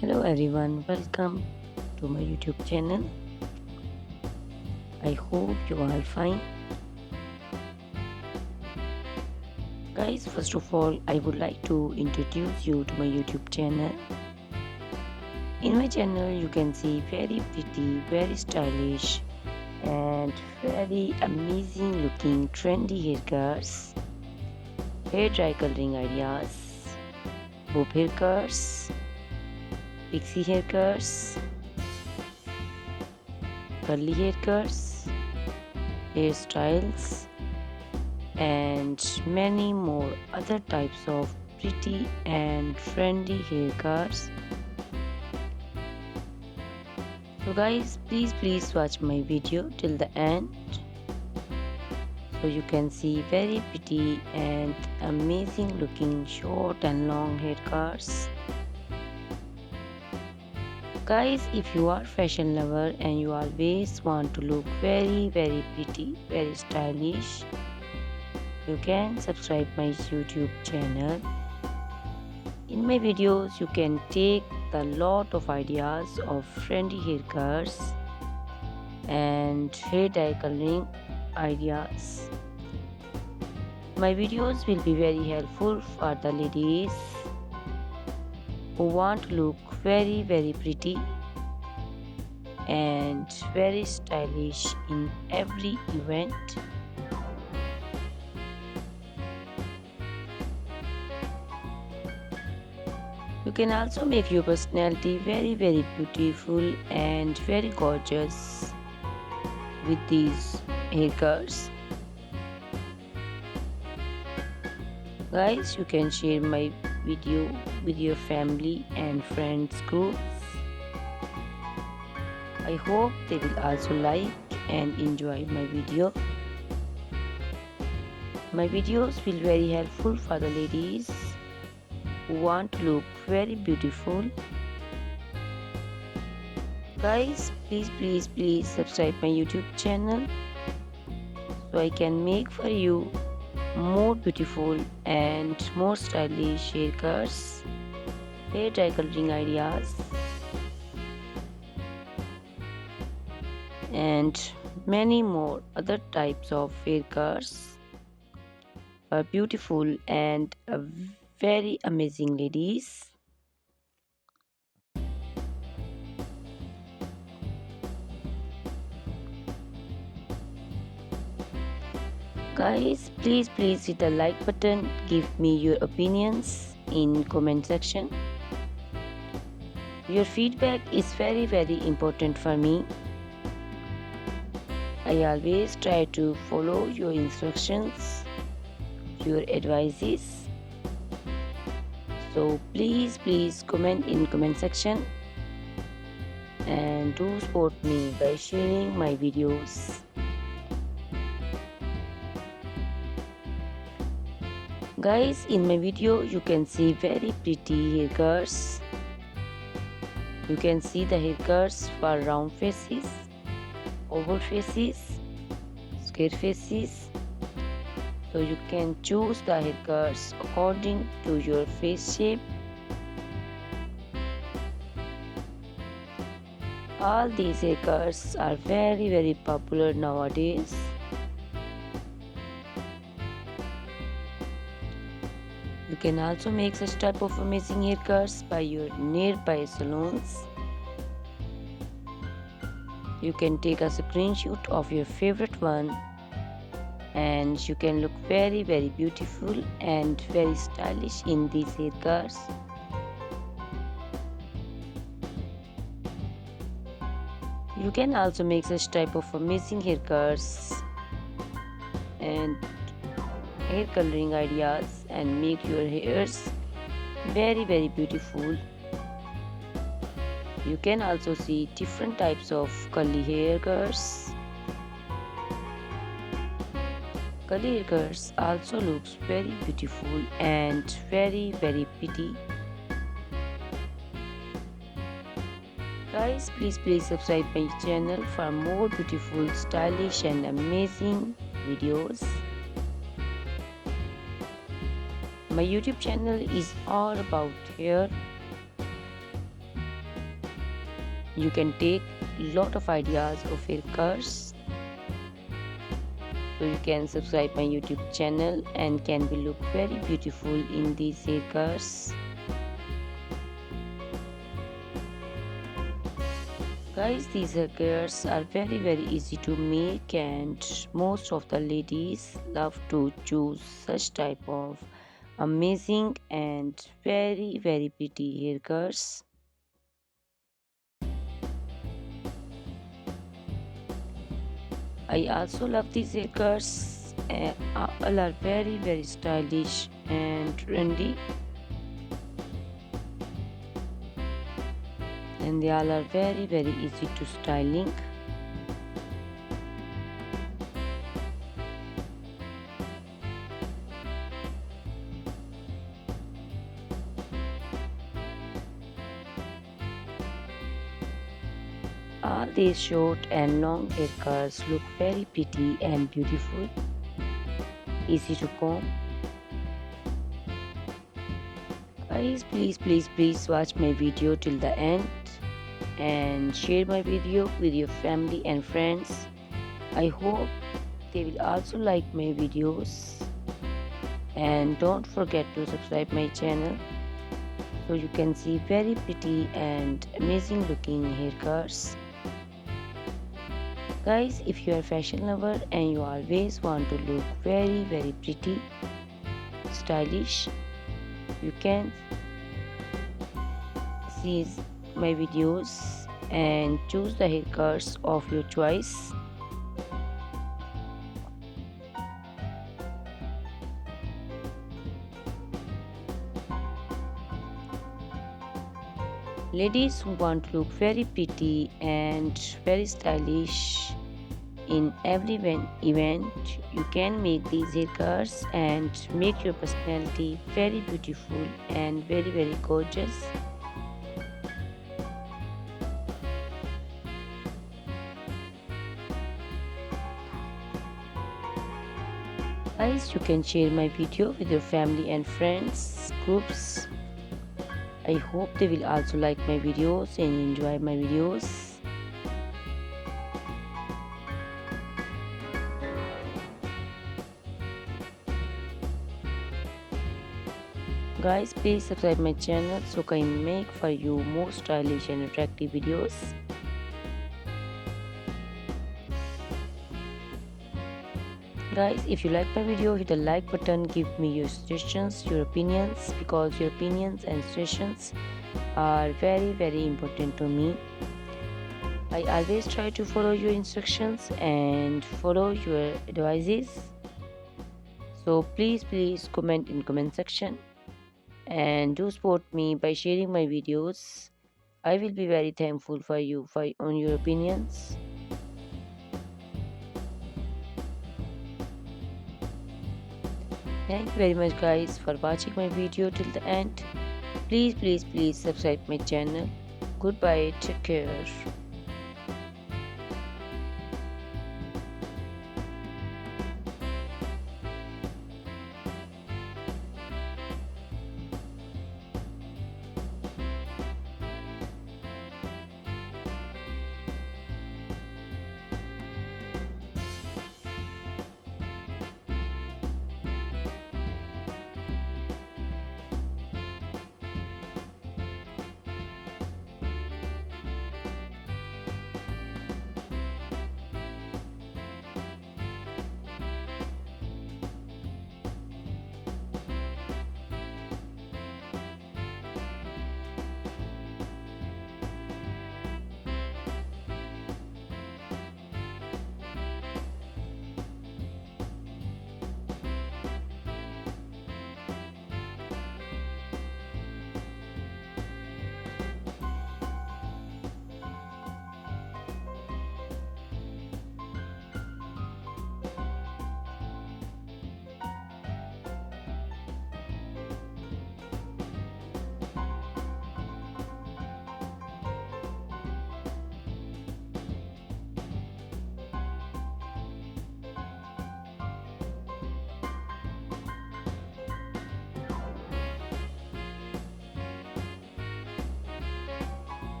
Hello everyone, welcome to my YouTube channel. I hope you are fine. Guys, first of all, I would like to introduce you to my YouTube channel. In my channel, you can see very pretty, very stylish, and very amazing looking trendy haircuts, hair dry coloring ideas, bob haircuts, pixie haircuts, curly haircuts, hairstyles, and many more other types of pretty and trendy haircuts. So guys, please watch my video till the end so you can see very pretty and amazing looking short and long haircuts. Guys, if you are fashion lover and you always want to look very pretty, very stylish, you can subscribe my YouTube channel. In my videos, you can take a lot of ideas of trendy haircuts and hair dye coloring ideas. My videos will be very helpful for the ladies who want to look very pretty and very stylish in every event. You can also make your personality very beautiful and very gorgeous with these haircuts. Guys, you can share my video with your family and friends groups. I hope they will also like and enjoy my video. My videos will be very helpful for the ladies who want to look very beautiful. Guys, please subscribe my YouTube channel so I can make for you more beautiful and more stylish haircuts, hair dye coloring ideas, and many more other types of haircuts for beautiful and very amazing ladies. Guys, please hit the like button. Give me your opinions in comment section. Your feedback is very important for me. I always try to follow your instructions, your advices. So please comment in comment section and do support me by sharing my videos. Guys, in my video you can see very pretty haircuts. You can see the haircuts for round faces, oval faces, square faces. So you can choose the haircuts according to your face shape. All these haircuts are very popular nowadays. You can also make such type of amazing haircuts by your nearby salons. You can take a screenshot of your favorite one and you can look very beautiful and very stylish in these haircuts. You can also make such type of amazing haircuts and hair coloring ideas and make your hairs very beautiful. You can also see different types of curly haircuts. Curly haircuts also looks very beautiful and very pretty. Guys, please subscribe my channel for more beautiful, stylish and amazing videos. My YouTube channel is all about hair. You can take lot of ideas of haircuts. So you can subscribe my YouTube channel and can be look very beautiful in these haircuts. Guys, these haircuts are very easy to make, and most of the ladies love to choose such type of amazing and very pretty haircuts. I also love these haircuts. All are very stylish and trendy, and they all are very easy to styling. All these short and long haircuts look very pretty and beautiful, easy to comb. Guys, please watch my video till the end and share my video with your family and friends. I hope they will also like my videos, and don't forget to subscribe my channel so you can see very pretty and amazing looking haircuts. Guys, if you are a fashion lover and you always want to look very pretty, stylish, you can see my videos and choose the haircuts of your choice. Ladies who want to look very pretty and very stylish in every event, you can make these haircuts and make your personality very beautiful and very gorgeous. Guys, you can share my video with your family and friends groups. I hope they will also like my videos and enjoy my videos. Guys, please subscribe my channel so I can make for you more stylish and attractive videos. Guys, if you like my video, hit the like button, give me your suggestions, your opinions, because your opinions and suggestions are very important to me. I always try to follow your instructions and follow your advices. So please comment in comment section and do support me by sharing my videos. I will be very thankful for you on your opinions. Thank you very much guys for watching my video till the end. Please subscribe my channel. Goodbye, take care.